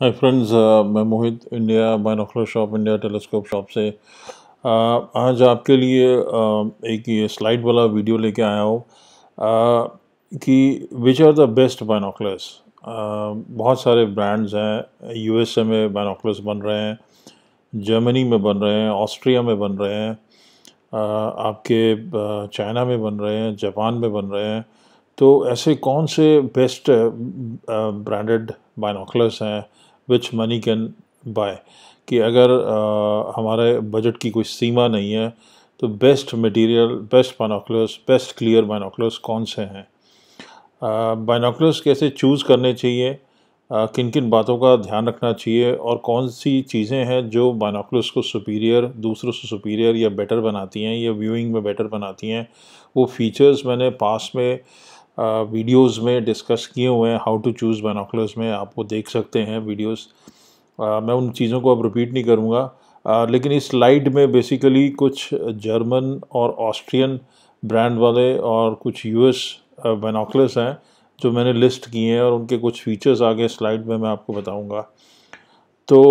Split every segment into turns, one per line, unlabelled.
हाय friends, मैं Mohit India binocular shop India telescope shop से आज आपके लिए एक ये स्लाइड वाला वीडियो लेके आया हूँ कि which are the best binoculars. बहुत सारे ब्रांड्स हैं। यूएसए में बाइनोकुलर्स बन रहे हैं, जर्मनी में बन रहे हैं, ऑस्ट्रिया में बन रहे हैं, आपके चाइना में बन रहे हैं, जापान में बन रहे हैं। तो ऐसे कौन से बेस्ट ब्रांडेड बाइनोकुलर्स हैं विच मनी कैन बाय, कि अगर हमारे बजट की कोई सीमा नहीं है तो best material, best binoculars, best clear binoculars कौन से हैं। बाइनोकुलर्स कैसे चूज़ करने चाहिए, किन किन बातों का ध्यान रखना चाहिए और कौन सी चीज़ें हैं जो बाइनोकुलर्स को सुपीरियर, दूसरों से सुपीरियर या बेटर बनाती हैं या व्यूइंग में बेटर बनाती हैं। वो फीचर्स मैंने पास में वीडियोस में डिस्कस किए हुए हैं। हाउ टू चूज़ बाइनोकुलर्स में आप वो देख सकते हैं वीडियोस। मैं उन चीज़ों को अब रिपीट नहीं करूँगा, लेकिन इस स्लाइड में बेसिकली कुछ जर्मन और ऑस्ट्रियन ब्रांड वाले और कुछ यूएस बाइनोकुलर्स हैं जो मैंने लिस्ट किए हैं और उनके कुछ फीचर्स आगे स्लाइड में मैं आपको बताऊंगा। तो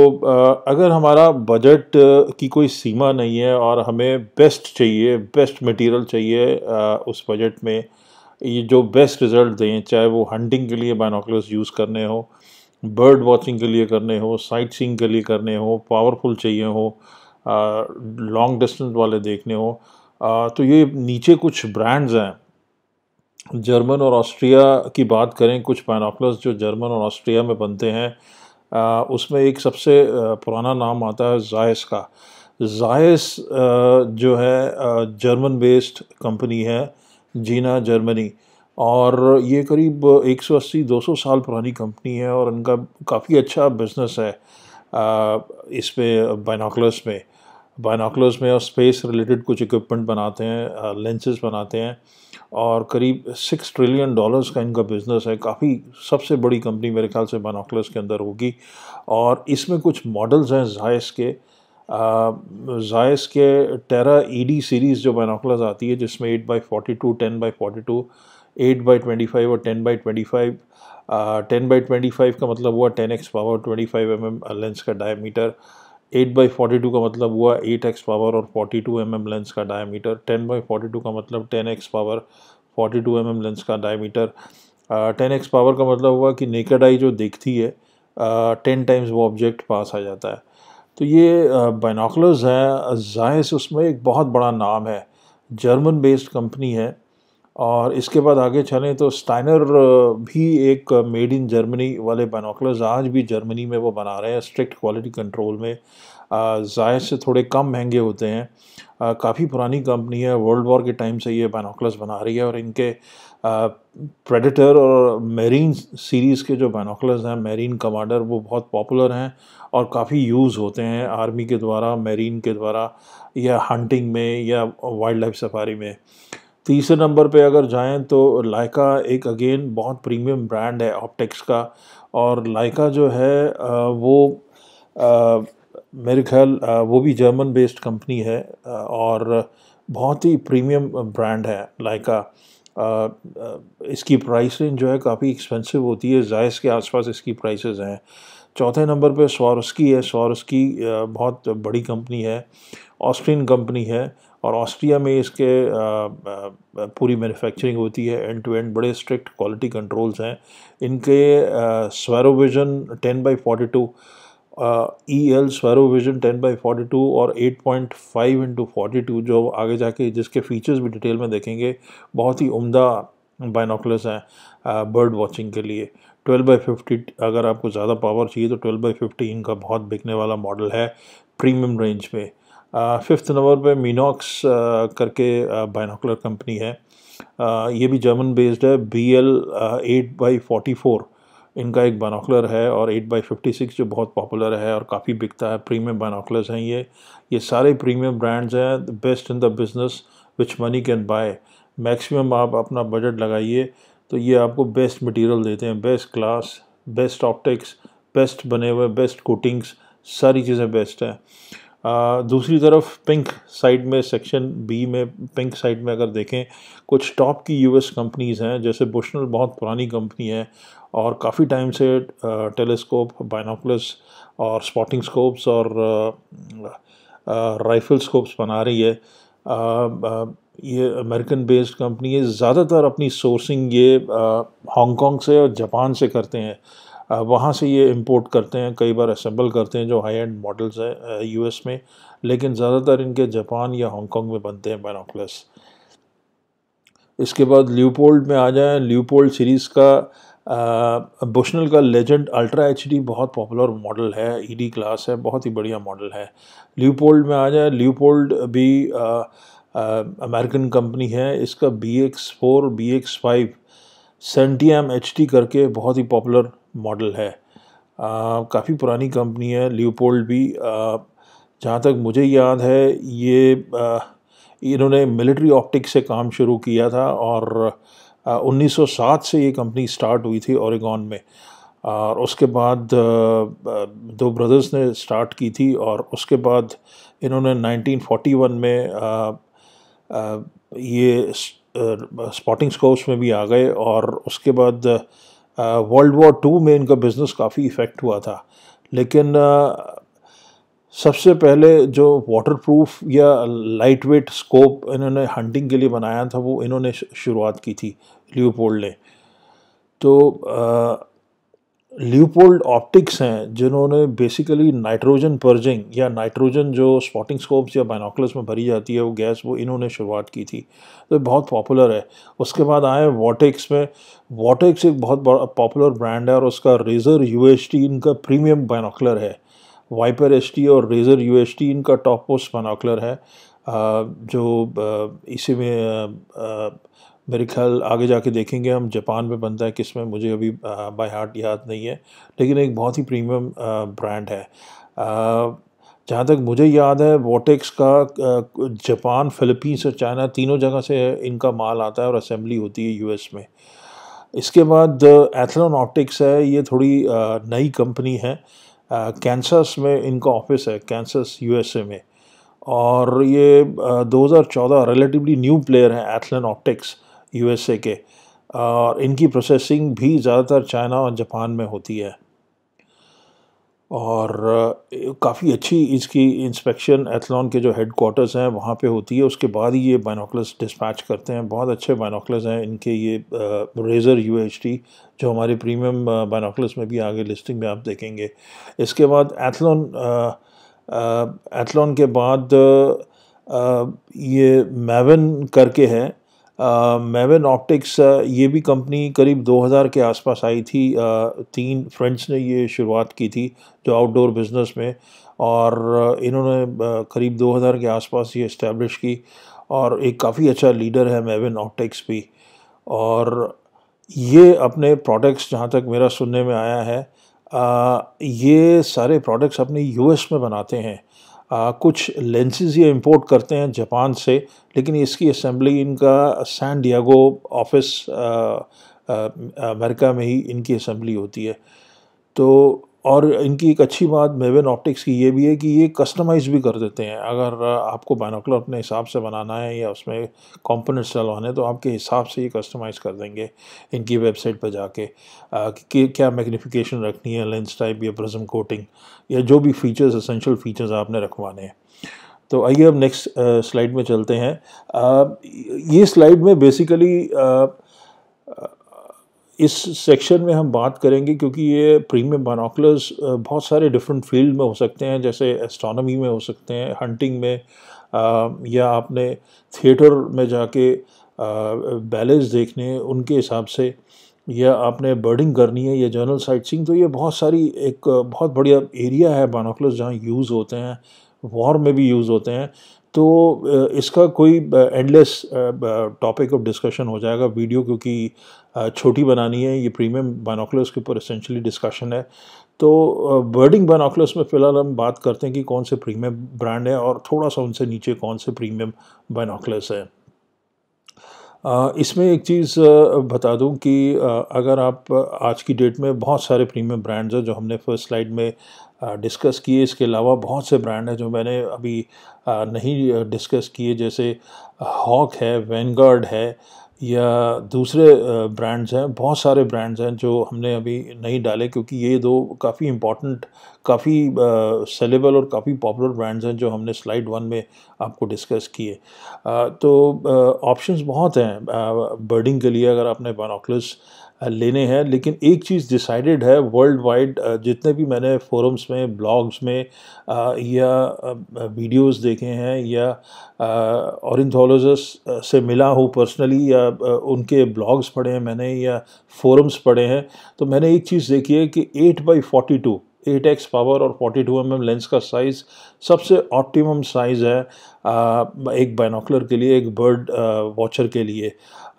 अगर हमारा बजट की कोई सीमा नहीं है और हमें बेस्ट चाहिए, बेस्ट मटेरियल चाहिए उस बजट में, ये जो बेस्ट रिज़ल्ट दें, चाहे वो हंटिंग के लिए बाइनोकुलर्स यूज़ करने हो, बर्ड वॉचिंग के लिए करने हो, साइट सीइंग के लिए करने हो, पावरफुल चाहिए हो, लॉन्ग डिस्टेंस वाले देखने हो, तो ये नीचे कुछ ब्रांड्स हैं। जर्मन और ऑस्ट्रिया की बात करें, कुछ बाइनोकुलर्स जो जर्मन और ऑस्ट्रिया में बनते हैं, उसमें एक सबसे पुराना नाम आता है ज़ायस का। ज़ायस जो है जर्मन बेस्ड कंपनी है, जीना जर्मनी। और ये करीब 180-200 साल पुरानी कंपनी है और इनका काफ़ी अच्छा बिजनेस है इस पे बाइनोकुलर्स में और स्पेस रिलेटेड कुछ इक्विपमेंट बनाते हैं, लेंसेज बनाते हैं। और करीब $6 ट्रिलियन का इनका बिज़नेस है। काफ़ी सबसे बड़ी कंपनी मेरे ख्याल से बाइनोकुलर्स के अंदर होगी। और इसमें कुछ मॉडल्स हैं ज़ायस के टेरा ईडी सीरीज़ जो बाइनोकुलर्स आती है, जिसमें 8x42, 10x42, 8x25 और 10x25। 10x25 का मतलब हुआ 10x पावर 25 mm लेंस का डायमीटर। 8x42 का मतलब हुआ 8x पावर और 42 mm लेंस का डायमीटर। 10x42 का मतलब 10x पावर 42 mm लेंस का डायमीटर। 10x पावर का मतलब हुआ कि नेकेड आई जो देखती है 10 टाइम्स वो ऑब्जेक्ट पास आ जाता है। तो ये बाइनोकुलर्स हैं। ज़ायस उसमें एक बहुत बड़ा नाम है, जर्मन बेस्ड कंपनी है। और इसके बाद आगे चलें तो स्टाइनर भी एक मेड इन जर्मनी वाले बाइनोकुलर्स आज भी जर्मनी में वो बना रहे हैं, स्ट्रिक्ट क्वालिटी कंट्रोल में। ज़ायस से थोड़े कम महंगे होते हैं। काफ़ी पुरानी कंपनी है, वर्ल्ड वॉर के टाइम से ये बाइनोकुलर्स बना रही है। और इनके प्रेडेटर और मेरीन सीरीज़ के जो बाइनोकुलर्स हैं, मेरीन कमांडर, वो बहुत पॉपुलर हैं और काफ़ी यूज़ होते हैं आर्मी के द्वारा, मेरीन के द्वारा, या हंटिंग में या वाइल्ड लाइफ सफारी में। तीसरे नंबर पे अगर जाएं तो लाइका एक अगेन बहुत प्रीमियम ब्रांड है ऑप्टिक्स का। और लाइका जो है वो अ, मेरे ख्याल वो भी जर्मन बेस्ड कंपनी है, और बहुत ही प्रीमियम ब्रांड है लाइका। इसकी प्राइस रेंज जो है काफ़ी एक्सपेंसिव होती है, ज़ायस के आसपास इसकी प्राइसेस हैं। चौथे नंबर पे स्वारोस्की है। स्वारोस्की बहुत बड़ी कंपनी है, ऑस्ट्रियन कंपनी है। और ऑस्ट्रिया में इसके पूरी मैन्युफैक्चरिंग होती है, एंड टू एंड, बड़े स्ट्रिक्ट क्वालिटी कंट्रोल्स हैं इनके। स्वैरोविजन 10x42, EL स्वैरोविजन 10x42 और 8.5x42, जो आगे जाके जिसके फीचर्स भी डिटेल में देखेंगे, बहुत ही उम्दा बाइनोकुलर्स हैं बर्ड वॉचिंग के लिए। 12x50, अगर आपको ज़्यादा पावर चाहिए तो 12x50 इनका बहुत बिकने वाला मॉडल है प्रीमियम रेंज में। फिफ्थ नंबर पे मिनॉक्स करके बाइनोकुलर कंपनी है। ये भी जर्मन बेस्ड है। BL 8x44 इनका एक बाइनोकुलर है, और 8x56 जो बहुत पॉपुलर है और काफ़ी बिकता है। प्रीमियम बाइनोकुलर्स हैं ये सारे प्रीमियम ब्रांड्स हैं, the best in the business which money can buy. Maximum आप अपना बजट लगाइए तो ये आपको बेस्ट मटेरियल देते हैं, best glass, best optics, best बने हुए, बेस्ट कोटिंग्स, सारी चीज़ें बेस्ट हैं। दूसरी तरफ पिंक साइड में, सेक्शन बी में पिंक साइड में अगर देखें, कुछ टॉप की यूएस कंपनीज़ हैं, जैसे बुशनल बहुत पुरानी कंपनी है और काफ़ी टाइम से टेलीस्कोप, बाइनोकुलर्स और स्पॉटिंग स्कोप्स और राइफल स्कोप्स बना रही है। ये अमेरिकन बेस्ड कंपनी है, ज़्यादातर अपनी सोर्सिंग ये हांगकांग से और जापान से करते हैं। वहाँ से ये इंपोर्ट करते हैं, कई बार असेंबल करते हैं जो हाई एंड मॉडल्स हैं यूएस में, लेकिन ज़्यादातर इनके जापान या हांगकांग में बनते हैं बाइनोकुलर्स। इसके बाद ल्यूपोल्ड में आ जाए, ल्यूपोल्ड सीरीज़ का बुशनल का लेजेंड अल्ट्रा एचडी बहुत पॉपुलर मॉडल है, ईडी क्लास है, बहुत ही बढ़िया मॉडल है। ल्यूपोल्ड में आ जाए, ल्यूपोल्ड भी अमेरिकन कंपनी है, इसका BX4 BX5 सेंटियम एचडी करके बहुत ही पॉपुलर मॉडल है। काफ़ी पुरानी कंपनी है ल्यूपोल्ड भी। जहाँ तक मुझे याद है ये इन्होंने मिलिट्री ऑप्टिक्स से काम शुरू किया था और 1907 से ये कंपनी स्टार्ट हुई थी ओरेगॉन में, और उसके बाद दो ब्रदर्स ने स्टार्ट की थी और उसके बाद इन्होंने 1941 में ये स्पॉटिंग स्कोप्स में भी आ गए और उसके बाद वर्ल्ड वॉर 2 में इनका बिज़नेस काफ़ी इफ़ेक्ट हुआ था। लेकिन सबसे पहले जो वाटरप्रूफ या लाइट वेट स्कोप इन्होंने हंटिंग के लिए बनाया था वो इन्होंने शुरुआत की थी ल्यूपोल्ड ने। तो ल्यूपोल्ड ऑप्टिक्स हैं जिन्होंने बेसिकली नाइट्रोजन पर्जिंग या नाइट्रोजन जो स्पॉटिंग स्कोप्स या बाइनोकुलर्स में भरी जाती है वो गैस, वो इन्होंने शुरुआत की थी, तो बहुत पॉपुलर है। उसके बाद आए वॉटेक्स में। वॉटेक्स एक बहुत पॉपुलर ब्रांड है और उसका रेज़र UHT इनका प्रीमियम बाइनोकुलर है। वाइपर HT और रेज़र UHT इनका टॉप मोस्ट बाइनोकुलर है, जो इसी में मेरे ख्याल आगे जाके देखेंगे हम जापान में बनता है किस में, मुझे अभी बाय हार्ट याद नहीं है, लेकिन एक बहुत ही प्रीमियम ब्रांड है। जहाँ तक मुझे याद है वॉटेक्स का जापान, फिलीपींस और चाइना तीनों जगह से इनका माल आता है और असेंबली होती है यूएस में। इसके बाद एथलॉन ऑप्टिक्स है, ये थोड़ी नई कंपनी है, कैंसस में इनका ऑफिस है, कैंसस USA में, और ये 2014 रिलेटिवली न्यू प्लेयर है एथलॉन ऑप्टिक्स USA के, और इनकी प्रोसेसिंग भी ज़्यादातर चाइना और जापान में होती है और काफ़ी अच्छी इसकी इंस्पेक्शन एथलॉन के जो हेडक्वार्टर्स हैं वहाँ पे होती है। उसके बाद ही ये बाइनोकुलर्स डिस्पैच करते हैं। बहुत अच्छे बाइनोकुलर्स हैं इनके, ये रेज़र UHT जो हमारे प्रीमियम बाइनोकुलर्स में भी आगे लिस्टिंग में आप देखेंगे। इसके बाद एथलॉन के बाद ये मैवन करके है, मैवन ऑप्टिक्स, ये भी कंपनी करीब 2000 के आसपास आई थी। 3 फ्रेंड्स ने ये शुरुआत की थी जो आउटडोर बिजनेस में, और इन्होंने करीब 2000 के आसपास ये इस्टेब्लिश की और एक काफ़ी अच्छा लीडर है मैवन ऑप्टिक्स भी। और ये अपने प्रोडक्ट्स, जहाँ तक मेरा सुनने में आया है, ये सारे प्रोडक्ट्स अपने US में बनाते हैं। कुछ लेंसेज ये इंपोर्ट करते हैं जापान से, लेकिन इसकी असेंबली इनका सैन डिएगो ऑफिस अमेरिका में ही इनकी असेंबली होती है। तो और इनकी एक अच्छी बात मैवन ऑप्टिक्स की ये भी है कि ये कस्टमाइज़ भी कर देते हैं। अगर आपको बाइनोकुलर अपने हिसाब से बनाना है या उसमें कंपोनेंट्स डलवाने हैं तो आपके हिसाब से ये कस्टमाइज़ कर देंगे इनकी वेबसाइट पर जाके, कि क्या मैग्नीफिकेशन रखनी है, लेंस टाइप या प्रिज्म कोटिंग, या जो भी फीचर्स, एसेंशियल फीचर्स आपने रखवाने हैं। तो आइए अब नेक्स्ट स्लाइड में चलते हैं। ये स्लाइड में बेसिकली इस सेक्शन में हम बात करेंगे, क्योंकि ये प्रीमियम बाइनोकुलर्स बहुत सारे डिफरेंट फील्ड में हो सकते हैं, जैसे एस्ट्रोनॉमी में हो सकते हैं, हंटिंग में, या आपने थिएटर में जाके बैलेज देखने उनके हिसाब से, या आपने बर्डिंग करनी है या जर्नल साइटसीइंग। तो ये बहुत सारी एक बहुत बढ़िया एरिया है बाइनोकुलर्स जहाँ यूज़ होते हैं, वॉर में भी यूज़ होते हैं। तो इसका कोई एंडलेस टॉपिक ऑफ डिस्कशन हो जाएगा वीडियो, क्योंकि छोटी बनानी है, ये प्रीमियम बाइनोकुलर्स के ऊपर एसेंशियली डिस्कशन है। तो बर्डिंग बाइनोकुलर्स में फ़िलहाल हम बात करते हैं कि कौन से प्रीमियम ब्रांड है और थोड़ा सा उनसे नीचे कौन से प्रीमियम बाइनोकुलर्स हैं। इसमें एक चीज़ बता दूं कि अगर आप आज की डेट में बहुत सारे प्रीमियम ब्रांड्स हैं जो हमने फर्स्ट स्लाइड में डिस्कस किए, इसके अलावा बहुत से ब्रांड हैं जो मैंने अभी नहीं डिस्कस किए, जैसे हॉक है, वैनगार्ड है, या दूसरे ब्रांड्स हैं। बहुत सारे ब्रांड्स हैं जो हमने अभी नहीं डाले क्योंकि ये दो काफ़ी इम्पोर्टेंट, काफ़ी सेलेबल और काफ़ी पॉपुलर ब्रांड्स हैं जो हमने स्लाइड 1 में आपको डिस्कस किए। तो ऑप्शंस बहुत हैं बर्डिंग के लिए अगर आपने बाइनोकुलर्स लेने हैं, लेकिन एक चीज़ डिसाइडेड है वर्ल्ड वाइड, जितने भी मैंने फोरम्स में, ब्लॉग्स में या वीडियोस देखे हैं या ऑर्निथोलॉजिस्ट से मिला हूँ पर्सनली, या उनके ब्लॉग्स पढ़े हैं मैंने या फोरम्स पढ़े हैं, तो मैंने एक चीज़ देखी है कि 8x42 8x पावर और 42 लेंस का साइज़ सबसे ऑप्टिमम साइज़ है एक बाइनोकुलर के लिए, एक बर्ड वॉचर के लिए,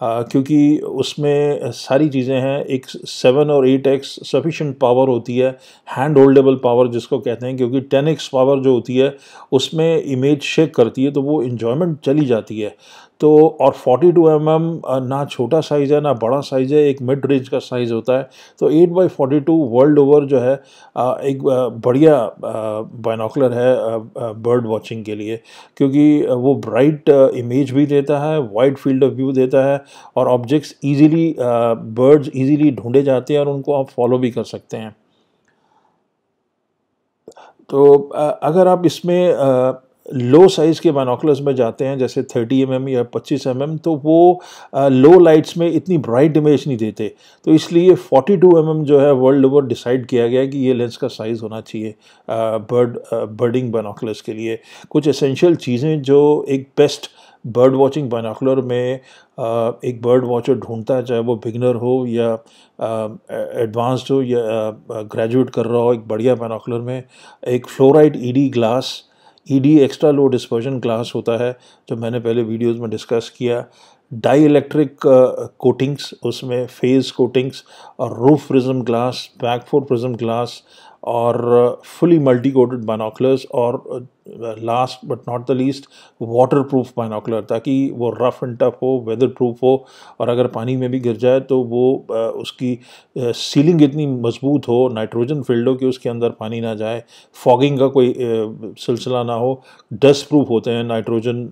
क्योंकि उसमें सारी चीज़ें हैं। एक 7 और 8x सफिशेंट पावर होती है, हैंड होल्डेबल पावर जिसको कहते हैं, क्योंकि 10x पावर जो होती है उसमें इमेज शेक करती है तो वो इन्जॉयमेंट चली जाती है। तो और 42 ना छोटा साइज़ है ना बड़ा साइज़ है, एक मिड रेंज का साइज़ होता है। तो 8x42 वर्ल्ड ओवर जो है एक बढ़िया बाइनोकुलर है बर्ड वॉचिंग के लिए, क्योंकि वो ब्राइट इमेज भी देता है, वाइड फील्ड ऑफ व्यू देता है, और ऑब्जेक्ट्स इजीली, बर्ड्स इजीली ढूंढे जाते हैं और उनको आप फॉलो भी कर सकते हैं। तो अगर आप इसमें लो साइज़ के बाइनोकुलर्स में जाते हैं जैसे 30 या 25 तो वो लो लाइट्स में इतनी ब्राइट इमेज नहीं देते, तो इसलिए 42 जो है वर्ल्ड ओवर डिसाइड किया गया कि ये लेंस का साइज़ होना चाहिए बर्डिंग बाइनोकुलर्स के लिए। कुछ एसेंशियल चीज़ें जो एक बेस्ट बर्ड वॉचिंग बाइनोकुलर में एक बर्ड वॉचर ढूंढता है, चाहे वो बिगनर हो या एडवांस्ड हो या ग्रेजुएट कर रहा हो, एक बढ़िया बाइनोकुलर में एक fluoride ED glass, ED extra low dispersion glass होता है जो मैंने पहले वीडियोस में डिस्कस किया, डाई इलेक्ट्रिक कोटिंग्स, उसमें फेज कोटिंग्स, और roof prism glass, back four prism glass, और फुली मल्टी कोटेड बाइनोकुलर्स, और last but not the least waterproof binocular, ताकि वो रफ एंड टफ हो, वेदर प्रूफ हो, और अगर पानी में भी गिर जाए तो वो उसकी सीलिंग इतनी मजबूत हो, नाइट्रोजन फील्ड हो कि उसके अंदर पानी ना जाए, फॉगिंग का कोई सिलसिला ना हो, डस्ट प्रूफ होते हैं, नाइट्रोजन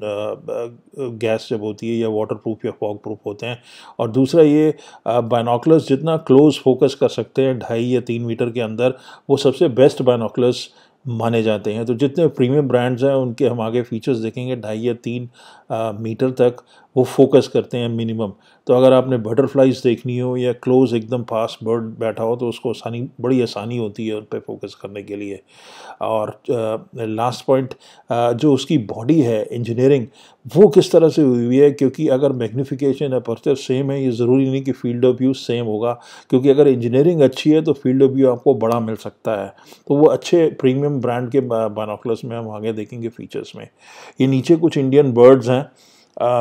गैस जब होती है, या वाटर प्रूफ या फॉग प्रूफ होते हैं। और दूसरा ये बाइनोकुलर्स जितना क्लोज फोकस कर सकते हैं 2.5 या 3 मीटर के अंदर, वो सबसे बेस्ट बाइनोकुलर्स माने जाते हैं। तो जितने प्रीमियम ब्रांड्स हैं उनके हम आगे फीचर्स देखेंगे, 2.5 या 3 मीटर तक वो फोकस करते हैं मिनिमम। तो अगर आपने बटरफ्लाइज देखनी हो या क्लोज एकदम पास बर्ड बैठा हो तो उसको बड़ी आसानी होती है उन पर फोकस करने के लिए। और लास्ट पॉइंट, जो उसकी बॉडी है, इंजीनियरिंग, वो किस तरह से हुई है, क्योंकि अगर मैग्नीफिकेशन अपर्चर सेम है, ये ज़रूरी नहीं कि फील्ड ऑफ व्यू सेम होगा, क्योंकि अगर इंजीनियरिंग अच्छी है तो फील्ड ऑफ व्यू आपको बड़ा मिल सकता है। तो वो अच्छे प्रीमियम ब्रांड के बाइनोकुलर्स में हम आगे देखेंगे फीचर्स में। ये नीचे कुछ इंडियन बर्ड्स हैं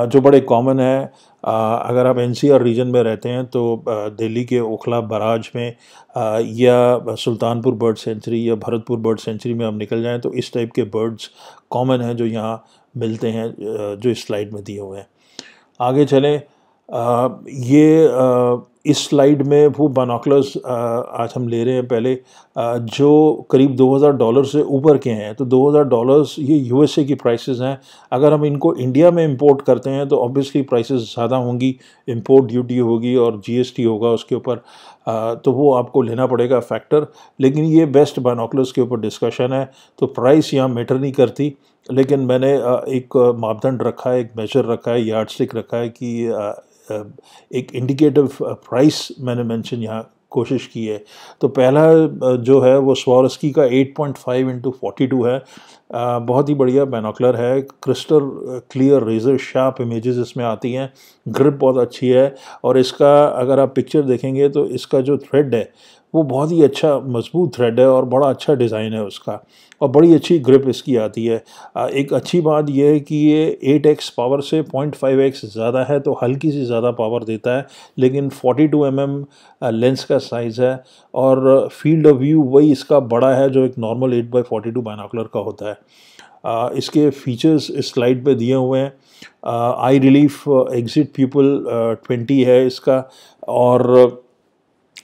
जो बड़े कॉमन है। अगर आप एनसीआर रीजन में रहते हैं तो दिल्ली के ओखला बराज में या सुल्तानपुर बर्ड सेंचुरी या भरतपुर बर्ड सेंचुरी में हम निकल जाएं तो इस टाइप के बर्ड्स कॉमन हैं जो यहाँ मिलते हैं, जो इस स्लाइड में दिए हुए हैं। आगे चलें। इस स्लाइड में वो बाइनोकुलर्स आज हम ले रहे हैं पहले जो करीब $2000 से ऊपर के हैं। तो $2000 ये यूएसए की प्राइसेस हैं। अगर हम इनको इंडिया में इंपोर्ट करते हैं तो ऑब्वियसली प्राइसेस ज़्यादा होंगी, इंपोर्ट ड्यूटी होगी और जीएसटी होगा उसके ऊपर, तो वो आपको लेना पड़ेगा फैक्टर। लेकिन ये बेस्ट बाइनोकुलर्स के ऊपर डिस्कशन है, तो प्राइस यहाँ मैटर नहीं करती। लेकिन मैंने एक मापदंड रखा है, एक मेजर रखा है, यार्डस्टिक रखा है कि एक इंडिकेटिव प्राइस मैंने मेंशन यहाँ कोशिश की है। तो पहला जो है वो स्वारोस्की का 8.5x42 है। बहुत ही बढ़िया बाइनोकुलर है, crystal clear razor sharp images इसमें आती हैं, ग्रिप बहुत अच्छी है, और इसका अगर आप पिक्चर देखेंगे तो इसका जो थ्रेड है वो बहुत ही अच्छा मजबूत थ्रेड है और बड़ा अच्छा डिज़ाइन है उसका, और बड़ी अच्छी ग्रिप इसकी आती है। एक अच्छी बात यह है कि ये 8x पावर से 0.5x ज़्यादा है, तो हल्की सी ज़्यादा पावर देता है, लेकिन 42 लेंस का साइज़ है, और फील्ड ऑफ व्यू वही इसका बड़ा है जो एक नॉर्मल 8x42 बाइनोकुलर का होता है। इसके फीचर्स इस स्लाइड पे दिए हुए हैं। आई रिलीफ एग्जिट पीपल 20 है इसका। और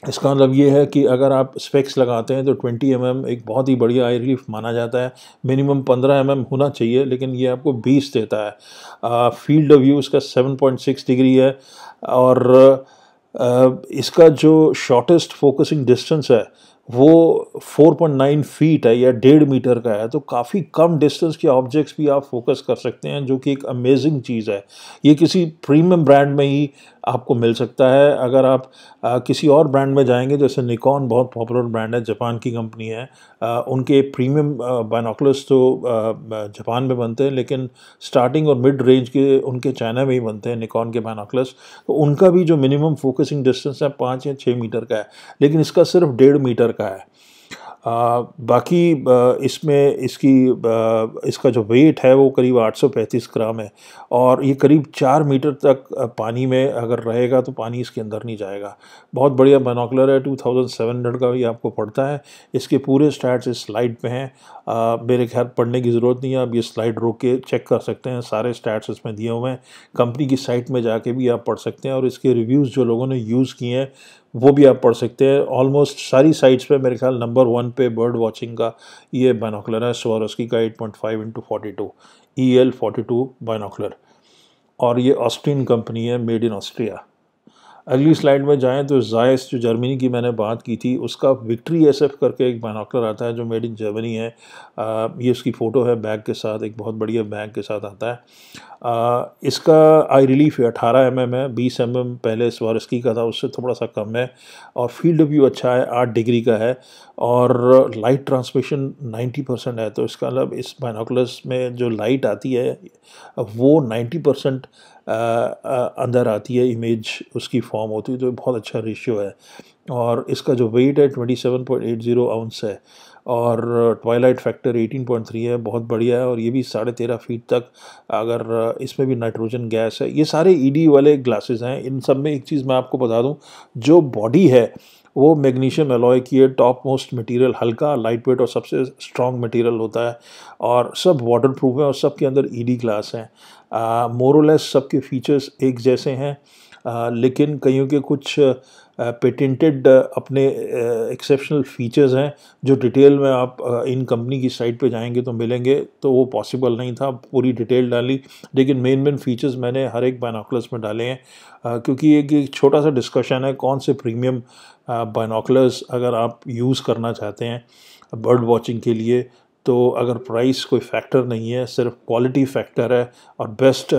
इसका मतलब ये है कि अगर आप स्पेक्स लगाते हैं तो 20 एक बहुत ही बढ़िया आई रिलीफ माना जाता है। मिनिमम 15 होना चाहिए, लेकिन ये आपको 20 देता है। फील्ड ऑफ व्यू इसका 7.6 डिग्री है। और इसका जो शॉर्टेस्ट फोकसिंग डिस्टेंस है वो 4.9 फीट है या 1.5 मीटर का है। तो काफ़ी कम डिस्टेंस के ऑब्जेक्ट्स भी आप फोकस कर सकते हैं, जो कि एक अमेजिंग चीज़ है। ये किसी प्रीमियम ब्रांड में ही आपको मिल सकता है। अगर आप किसी और ब्रांड में जाएंगे, जैसे निकॉन बहुत पॉपुलर ब्रांड है, जापान की कंपनी है, उनके प्रीमियम बाइनोकुलर्स तो जापान में बनते हैं, लेकिन स्टार्टिंग और मिड रेंज के उनके चाइना में ही बनते हैं निकॉन के बाइनोकुलर्स। तो उनका भी जो मिनिमम फोकसिंग डिस्टेंस है 5 या 6 मीटर का है, लेकिन इसका सिर्फ 1.5 मीटर का है। बाकी इसमें इसका जो वेट है वो करीब 835 ग्राम है। और ये करीब 4 मीटर तक पानी में अगर रहेगा तो पानी इसके अंदर नहीं जाएगा। बहुत बढ़िया बाइनोकुलर है। 2700 का भी आपको पड़ता है। इसके पूरे स्टैट्स इस स्लाइड पे हैं। मेरे ख्याल पढ़ने की ज़रूरत नहीं है, आप ये स्लाइड रोक के चेक कर सकते हैं। सारे स्टैट्स इसमें दिए हुए हैं। कंपनी की साइट में जाके भी आप पढ़ सकते हैं, और इसके रिव्यूज़ जो लोगों ने यूज़ किए हैं वो भी आप पढ़ सकते हैं। ऑलमोस्ट सारी साइट्स पे मेरे ख्याल नंबर 1 पे बर्ड वॉचिंग का ये बाइनोकुलर है, स्वारोस्की का 8.5x42 EL42 बाइनोकुलर। और ये ऑस्ट्रियन कंपनी है, मेड इन ऑस्ट्रिया। अगली स्लाइड में जाएं तो जायस, जो जर्मनी की मैंने बात की थी, उसका विक्ट्री एसएफ करके एक बाइनोकुलर आता है जो मेड इन जर्मनी है। ये उसकी फ़ोटो है बैग के साथ, एक बहुत बढ़िया बैग के साथ आता है। इसका आई रिलीफ 18 है, 20 पहले स्वारोस्की का था, उससे थोड़ा सा कम है। और फील्ड ऑफ व्यू अच्छा है, 8 डिग्री का है। और लाइट ट्रांसमिशन 90% है। तो इसका मतलब इस बाइनोकुलर्स में जो लाइट आती है वो 90% अंदर आती है, इमेज उसकी फॉर्म होती है। तो बहुत अच्छा रेशियो है। और इसका जो वेट है 27.80 आउंस है। और ट्वाइलाइट फैक्टर 18.3 है, बहुत बढ़िया है। और ये भी 13.5 फीट तक, अगर इसमें भी नाइट्रोजन गैस है। ये सारे ईडी वाले ग्लासेस हैं। इन सब में एक चीज़ मैं आपको बता दूं, जो बॉडी है वो मैग्नीशियम एलॉय की है। टॉप मोस्ट मटेरियल हल्का, लाइट वेट और सबसे स्ट्रॉन्ग मटेरियल होता है। और सब वाटर प्रूफ है, और सब के अंदर ईडी ग्लास हैं। मोरलेस सबके फीचर्स एक जैसे हैं, लेकिन कईयों के कुछ पेटेंटेड अपने एक्सेप्शनल फीचर्स हैं, जो डिटेल में आप इन कंपनी की साइट पे जाएंगे तो मिलेंगे। तो वो पॉसिबल नहीं था पूरी डिटेल डाली, लेकिन मेन फीचर्स मैंने हर एक बाइनोकुलर्स में डाले हैं। क्योंकि एक छोटा सा डिस्कशन है कौन से प्रीमियम बाइनोकुलर्स अगर आप यूज़ करना चाहते हैं बर्ड वॉचिंग के लिए। तो अगर प्राइस कोई फैक्टर नहीं है, सिर्फ क्वालिटी फैक्टर है और best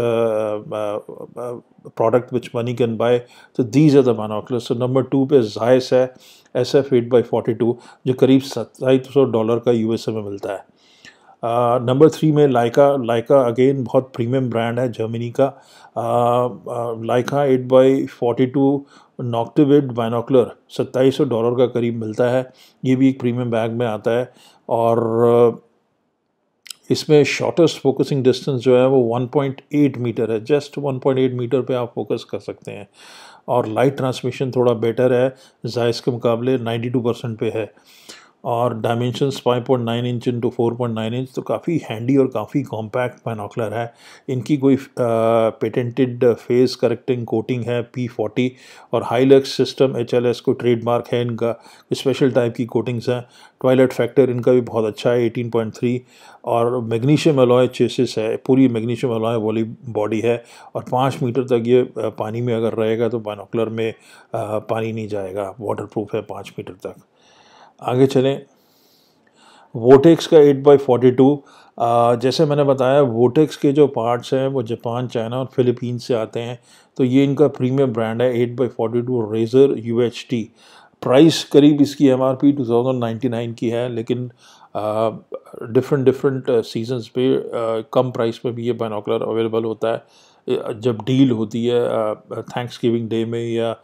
product which money can buy, तो दीज आर द बाइनोकुलर्स। तो नंबर 2 पे जायस है SF 8x42, जो करीब $2700 का USA में मिलता है। नंबर 3 में लाइका अगेन बहुत प्रीमियम ब्रांड है जर्मनी का। लाइका 8x42 नॉक्टिविड बाइनोकुलर $2700 का करीब मिलता है। ये भी एक प्रीमियम बैग में आता है। और इसमें शॉर्टेस्ट फोकसिंग डिस्टेंस जो है वो 1.8 मीटर है। जस्ट 1.8 मीटर पे आप फोकस कर सकते हैं। और लाइट ट्रांसमिशन थोड़ा बेटर है, जायस के मुकाबले 92% पे है। और डायमेंशंस 5.9 इंच इंटू 4.9 इंच, तो काफ़ी हैंडी और काफ़ी कॉम्पैक्ट बाइनोकुलर है। इनकी कोई पेटेंटेड फेस करेक्टिंग कोटिंग है P40, और हाईलक्स सिस्टम HLS को ट्रेडमार्क है इनका। स्पेशल टाइप की कोटिंग्स हैं। ट्वाइलाइट फैक्टर इनका भी बहुत अच्छा है, 18.3। और मैग्नीशियम एलॉय चेसिस है, पूरी मैग्नीशियम एलॉय वाली बॉडी है। और 5 मीटर तक ये पानी में अगर रहेगा तो बाइनोकुलर में पानी नहीं जाएगा, वाटर प्रूफ है 5 मीटर तक। आगे चलें, वोटेक्स का 8x42। जैसे मैंने बताया, वोटेक्स के जो पार्ट्स हैं वो जापान, चाइना और फिलीपींस से आते हैं। तो ये इनका प्रीमियम ब्रांड है 8x42 रेजर UHT। प्राइस करीब इसकी MRP 2099 की है, लेकिन डिफरेंट सीजन्स पे कम प्राइस पे भी ये बाइनोकुलर अवेलेबल होता है। जब डील होती है थैंक्सगिविंग डे में या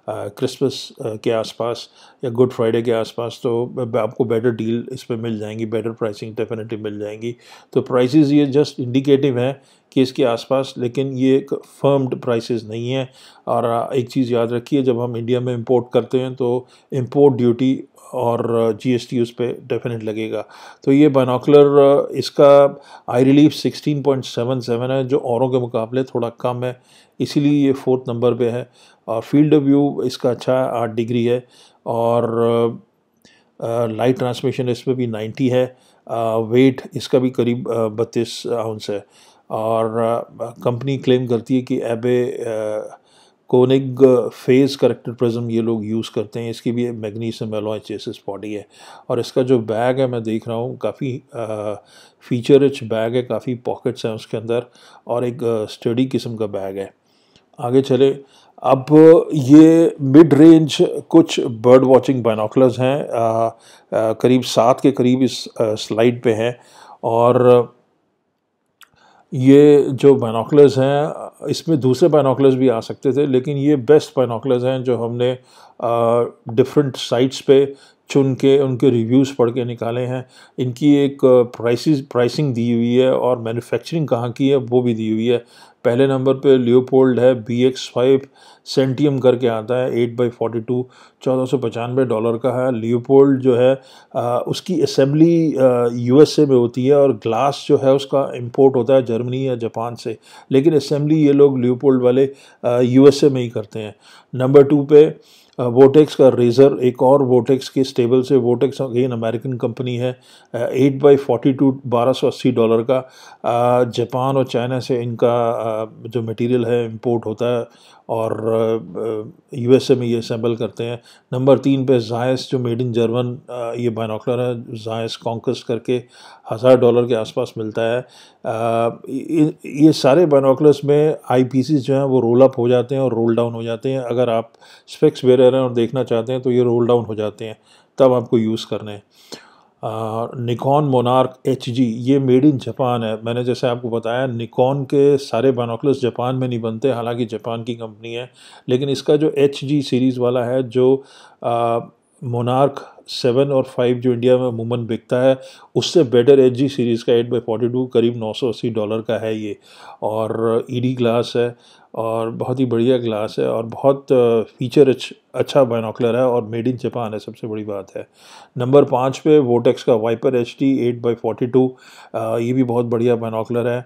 क्रिसमस के आसपास, या गुड फ्राइडे के आसपास, तो आपको बेटर डील इस पर मिल जाएंगी, बेटर प्राइसिंग डेफिनेटली मिल जाएंगी। तो प्राइसेस ये जस्ट इंडिकेटिव हैं कि इसके आसपास, लेकिन ये एक फर्म्ड प्राइसेस नहीं है। और एक चीज़ याद रखिए, जब हम इंडिया में इंपोर्ट करते हैं तो इंपोर्ट ड्यूटी और जीएसटी उस पर डेफिनेट लगेगा। तो ये बाइनोकुलर इसका आई रिलीफ 16.77 है, जो औरों के मुकाबले थोड़ा कम है, इसीलिए ये 4th नंबर पे है। और फील्ड ऑफ व्यू इसका अच्छा है, 8 डिग्री है। और लाइट ट्रांसमिशन इसमें भी 90 है। वेट इसका भी करीब 32 आउंस है। और कंपनी क्लेम करती है कि एबे कोनिग फेज करेक्टेड प्रिज्म ये लोग यूज़ करते हैं। इसकी भी मैग्नीशियम एलॉय चेसिस बॉडी है। और इसका जो बैग है मैं देख रहा हूँ, काफ़ी फीचर रिच बैग है, काफ़ी पॉकेट्स हैं उसके अंदर, और एक स्टडी किस्म का बैग है। आगे चले, अब ये मिड रेंज कुछ बर्ड वॉचिंग बाइनोकुलर्स हैं, करीब 7 के करीब इस स्लाइड पे हैं। और ये जो बाइनोकुलर्स हैं, इसमें दूसरे बाइनोकुलर्स भी आ सकते थे, लेकिन ये बेस्ट बाइनोकुलर्स हैं जो हमने डिफरेंट साइट्स पे चुन के उनके रिव्यूज़ पढ़ के निकाले हैं। इनकी एक प्राइसिंग दी हुई है और मैन्युफैक्चरिंग कहाँ की है वो भी दी हुई है। पहले नंबर पे लियोपोल्ड है, BX5 सेंटियम करके आता है, 8/42, $1495 का है। लियोपोल्ड जो है उसकी असेंबली USA में होती है, और ग्लास जो है उसका इंपोर्ट होता है जर्मनी या जापान से, लेकिन असेंबली ये लोग लियोपोल्ड वाले USA में ही करते हैं। नंबर 2 पे वोटेक्स का रेज़र, एक और वोटेक्स के स्टेबल से, वोटेक्स अगेन अमेरिकन कंपनी है, 8/42, $1280 का। जापान और चाइना से इनका जो मटेरियल है इंपोर्ट होता है, और USA में ये असेंबल करते हैं। नंबर 3 पे जायस, जो मेड इन जर्मन ये बाइनोकुलर है, जायस कॉन्क्वेस्ट करके, $1000 के आसपास मिलता है। ये सारे बाइनोकुलर्स में आई पीसीज जो हैं वो रोल अप हो जाते हैं और रोल डाउन हो जाते हैं। अगर आप स्पेक्स बेरर हैं और देखना चाहते हैं तो ये रोल डाउन हो जाते हैं, तब आपको यूज़ करने हैं। निकॉन मोनार्क HG, ये मेड इन जापान है। मैंने जैसे आपको बताया, निकॉन के सारे बाइनोकुलर्स जापान में नहीं बनते, हालांकि जापान की कंपनी है, लेकिन इसका जो HG सीरीज़ वाला है, जो मोनार्क 7 और 5 जो इंडिया में अमूमन बिकता है, उससे बेटर HG सीरीज़ का 8/42 करीब $980 का है ये। और ED ग्लास है, और बहुत ही बढ़िया ग्लास है, और बहुत फीचर अच्छा बाइनोकुलर है, और मेड इन जापान है, सबसे बड़ी बात है। नंबर 5 पे वोटेक्स का वाइपर HD 8/42, ये भी बहुत बढ़िया बाइनोकुलर है,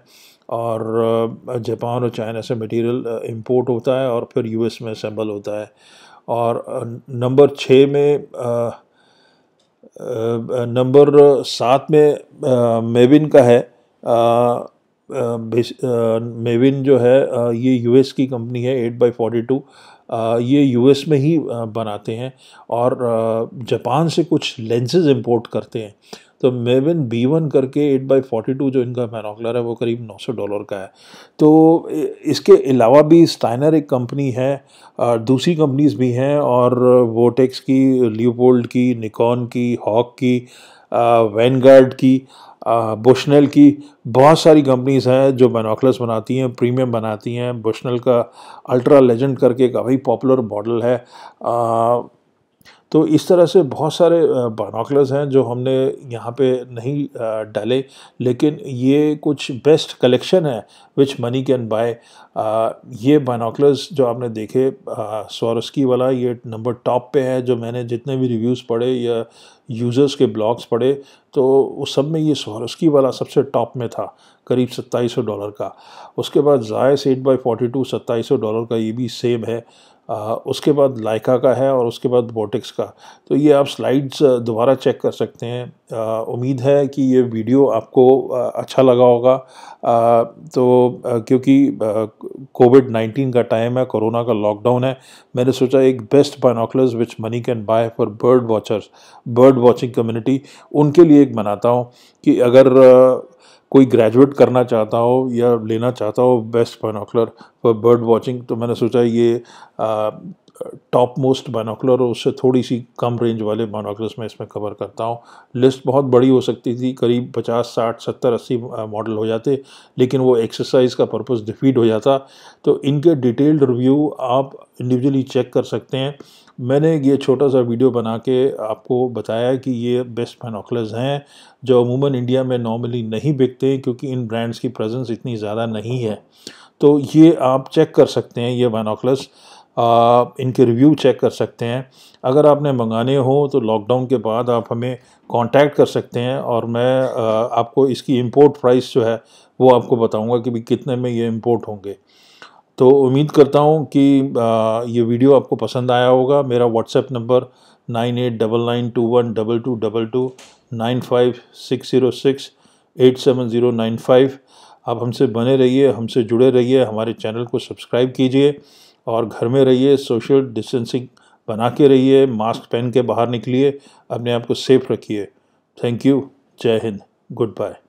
और जापान और चाइना से मटेरियल इंपोर्ट होता है और फिर US में असेंबल होता है। और नंबर 6 में नंबर 7 में मेविन का है। मेविन जो है ये US की कंपनी है, 8/42, ये US में ही बनाते हैं, और जापान से कुछ लेंसेज इंपोर्ट करते हैं। तो मेविन B1 करके 8/42 जो इनका बाइनोकुलर है वो करीब $900 का है। तो इसके अलावा भी स्टाइनर एक कंपनी है, दूसरी कंपनीज भी हैं, और वोटेक्स की, लियोपोल्ड की, निकॉन की, हॉक की, वैनगार्ड की, बुशनेल की, बहुत सारी कंपनीज हैं जो बाइनोकुलर्स बनाती हैं, प्रीमियम बनाती हैं। बुशनेल का अल्ट्रा लेजेंड करके काफ़ी पॉपुलर मॉडल है। तो इस तरह से बहुत सारे बाइनोकुलर्स हैं जो हमने यहाँ पे नहीं डाले, लेकिन ये कुछ बेस्ट कलेक्शन है विच मनी कैन बाय। ये बाइनोकुलर्स जो आपने देखे, स्वारोस्की वाला ये नंबर टॉप पे है। जो मैंने जितने भी रिव्यूज़ पढ़े या यूज़र्स के ब्लॉग्स पढ़े, तो उस सब में ये स्वारोस्की वाला सबसे टॉप में था, करीब $2700 का। उसके बाद जायस 8/42 $2700 का, ये भी सेम है। उसके बाद लाइका का है, और उसके बाद वोटेक्स का। तो ये आप स्लाइड्स दोबारा चेक कर सकते हैं। उम्मीद है कि ये वीडियो आपको अच्छा लगा होगा। क्योंकि कोविड-19 का टाइम है, कोरोना का लॉकडाउन है, मैंने सोचा एक best binoculars which money can buy for bird watchers, bird watching community, उनके लिए एक बनाता हूँ कि अगर कोई ग्रेजुएट करना चाहता हो या लेना चाहता हो best binocular for bird watching, तो मैंने सोचा ये टॉप मोस्ट बाइनोकुलर और उससे थोड़ी सी कम रेंज वाले बाइनोकुलर्स मैं इसमें कवर करता हूँ। लिस्ट बहुत बड़ी हो सकती थी, करीब 50, 60, 70, 80 मॉडल हो जाते, लेकिन वो एक्सरसाइज का पर्पस डिफीट हो जाता। तो इनके डिटेल्ड रिव्यू आप इंडिविजुअली चेक कर सकते हैं। मैंने ये छोटा सा वीडियो बना के आपको बताया कि ये बेस्ट बाइनोकुलर्स हैं जो अमूमन इंडिया में नॉर्मली नहीं बिकते हैं, क्योंकि इन ब्रांड्स की प्रेजेंस इतनी ज़्यादा नहीं है। तो ये आप चेक कर सकते हैं, ये बाइनोकुलर्स इनके रिव्यू चेक कर सकते हैं। अगर आपने मंगाने हो तो लॉकडाउन के बाद आप हमें कांटेक्ट कर सकते हैं, और मैं आपको इसकी इंपोर्ट प्राइस जो है वो आपको बताऊंगा कि भी कितने में ये इंपोर्ट होंगे। तो उम्मीद करता हूँ कि ये वीडियो आपको पसंद आया होगा। मेरा व्हाट्सएप नंबर 9899212222 9560687095। आप हमसे बने रहिए, हमसे जुड़े रहिए, हमारे चैनल को सब्सक्राइब कीजिए, और घर में रहिए, सोशल डिस्टेंसिंग बना के रहिए, मास्क पहन के बाहर निकलिए, अपने आप को सेफ रखिए। Thank you. जय हिंद। Good bye.